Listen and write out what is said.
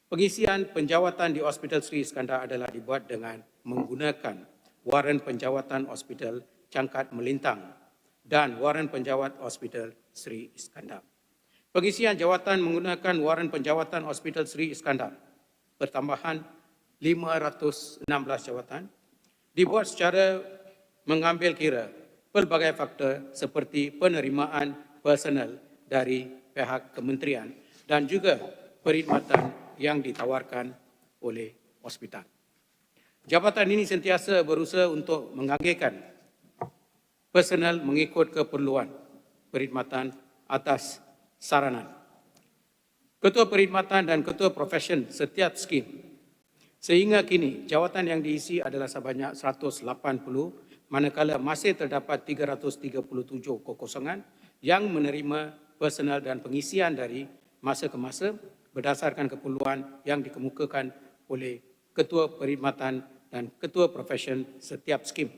Pengisian penjawatan di Hospital Sri Iskandar adalah dibuat dengan menggunakan waran penjawatan Hospital Cangkat Melintang dan waran penjawat Hospital Sri Iskandar. Pengisian jawatan menggunakan waran penjawatan Hospital Sri Iskandar, pertambahan 516 jawatan, dibuat secara mengambil kira pelbagai faktor seperti penerimaan personal dari pihak kementerian dan juga perkhidmatan yang ditawarkan oleh hospital. Jabatan ini sentiasa berusaha untuk mengagihkan personal mengikut keperluan perkhidmatan atas saranan. Ketua perkhidmatan dan ketua profesion setiap skim. Sehingga kini, jawatan yang diisi adalah sebanyak 180, manakala masih terdapat 337 kekosongan yang menerima personal dan pengisian dari masa ke masa berdasarkan keperluan yang dikemukakan oleh ketua perkhidmatan dan ketua profesion setiap skim.